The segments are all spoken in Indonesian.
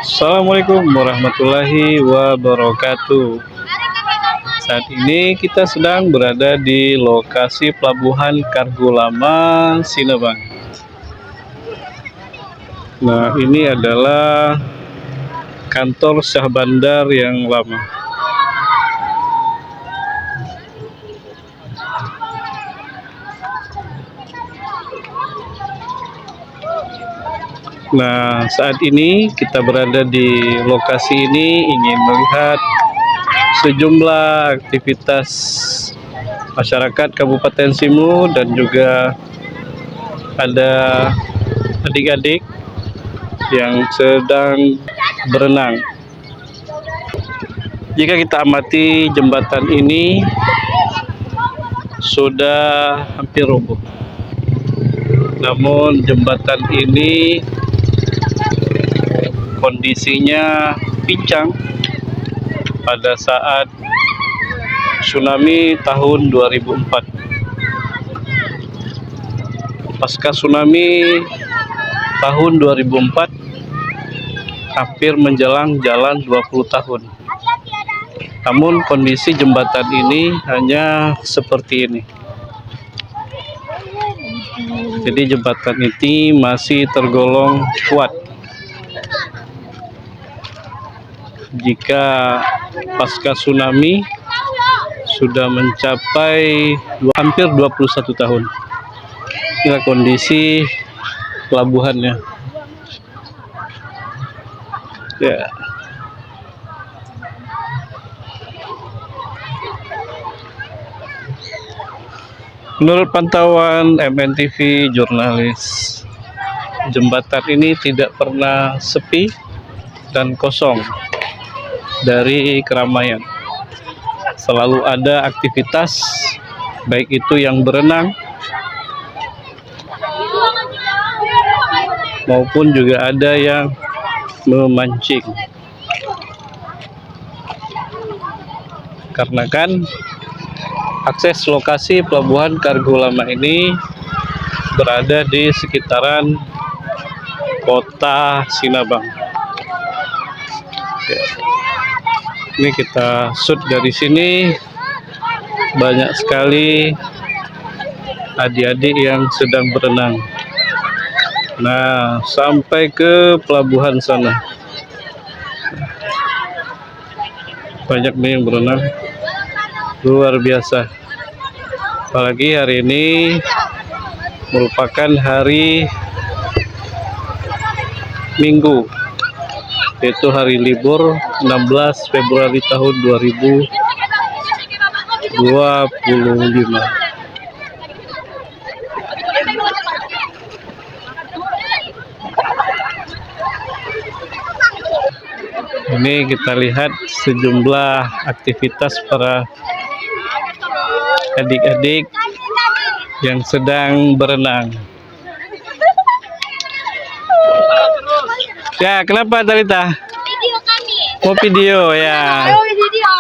Assalamualaikum warahmatullahi wabarakatuh. Saat ini kita sedang berada di lokasi Pelabuhan Kargo Lama Sinabang. Nah, ini adalah kantor Syah Bandar yang lama. Nah, saat ini kita berada di lokasi ini ingin melihat sejumlah aktivitas masyarakat Kabupaten Simu dan juga ada adik-adik yang sedang berenang. Jika kita amati jembatan ini sudah hampir roboh. Namun jembatan ini kondisinya pincang pada saat tsunami tahun 2004. Pasca tsunami tahun 2004 hampir menjelang jalan 20 tahun. Namun kondisi jembatan ini hanya seperti ini. Jadi jembatan ini masih tergolong kuat. Jika pasca tsunami sudah mencapai hampir 21 tahun. Inilah kondisi pelabuhannya. Ya. Menurut pantauan MNTV jurnalis, jembatan ini tidak pernah sepi dan kosong dari keramaian. Selalu ada aktivitas, baik itu yang berenang maupun juga ada yang memancing. Karena kan akses lokasi Pelabuhan Kargo Lama ini berada di sekitaran kota Sinabang. Ya. Ini kita shoot dari sini, banyak sekali adik-adik yang sedang berenang. Nah, sampai ke pelabuhan sana banyak nih yang berenang, luar biasa. Apalagi hari ini merupakan hari Minggu, yaitu hari libur 16 Februari tahun 2025. Ini kita lihat sejumlah aktivitas para adik-adik yang sedang berenang. Ya, kenapa Talita? Video kami. Mau video ya? Ayo video.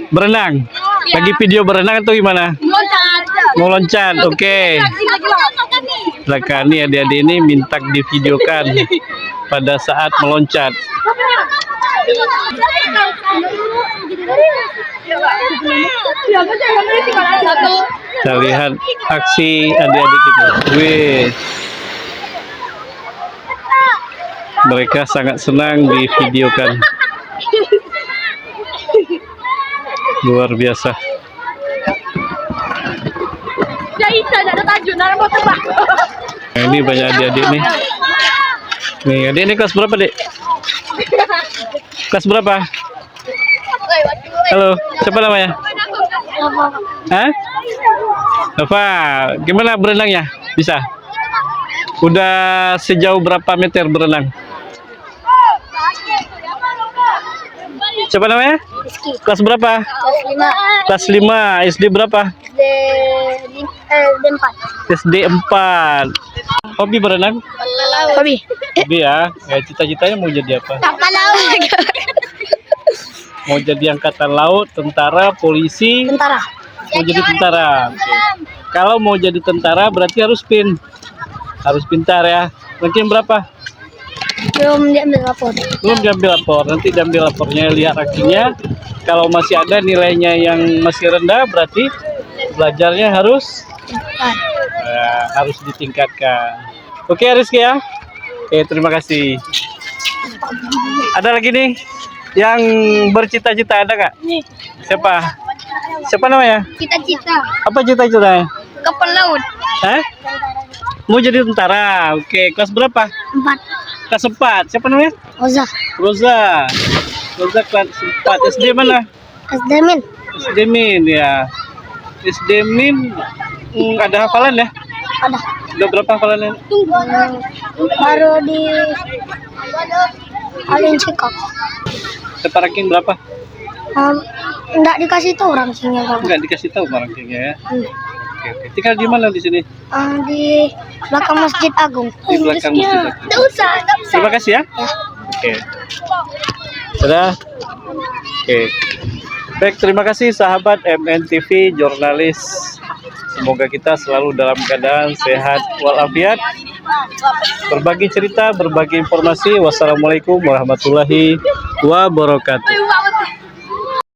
Berenang? Lagi video berenang atau gimana? Loncat. Mau loncat, oke. Belakang ini adik-adik ini minta divideokan pada saat meloncat. Kita lihat aksi adik-adik itu. Wih. Mereka sangat senang divideokan. Luar biasa. Nah, ini banyak adik-adik nih. Nih, adik ini kelas berapa, Dek? Kelas berapa? Halo, siapa namanya? Hah? Nova, gimana berenangnya? Bisa? Udah sejauh berapa meter berenang? Siapa namanya? Rizky. Kelas berapa? Kelas 5. Kelas 5. SD berapa? SD 4. Hobi berenang? Hobi. Hobi ya. Cita-citanya mau jadi apa? Kapal laut. Mau jadi angkatan laut, tentara, polisi? Tentara. Mau jadi tentara. Oke. Kalau mau jadi tentara berarti harus harus pintar ya. Ranking berapa? Belum diambil rapor. Belum diambil rapor. Nanti diambil rapornya, lihat rankingnya. Kalau masih ada nilainya yang masih rendah, berarti belajarnya harus harus ditingkatkan. Oke Rizky ya. Oke, terima kasih. Ada lagi nih yang bercita-cita, ada nggak? Siapa? Siapa namanya? Cita-cita Apa cita-citanya? kapal laut. Hah? Mau jadi tentara. Oke, kelas berapa? 4. Kelas 4. Siapa namanya? Oza. Roza. Roza kelas 4. SD mana? Asdamin. SD Min ya. SD Min ada hafalan ya? Ada. Udah berapa hafalannya? Baru di Alin Cikok. Dapat ranking berapa? Enggak dikasih tahu rankingnya kamu. Enggak dikasih tahu rankingnya ya. Hmm. Oke. Tinggal di mana di sini? Di belakang Masjid Agung. Di belakang Masjid Agung. Enggak usah. Terima kasih ya. Ya. Oke. Sudah. Oke. Baik, terima kasih sahabat MNTV jurnalis. Semoga kita selalu dalam keadaan sehat walafiat. Berbagi cerita, berbagi informasi. Wassalamualaikum warahmatullahi wabarakatuh.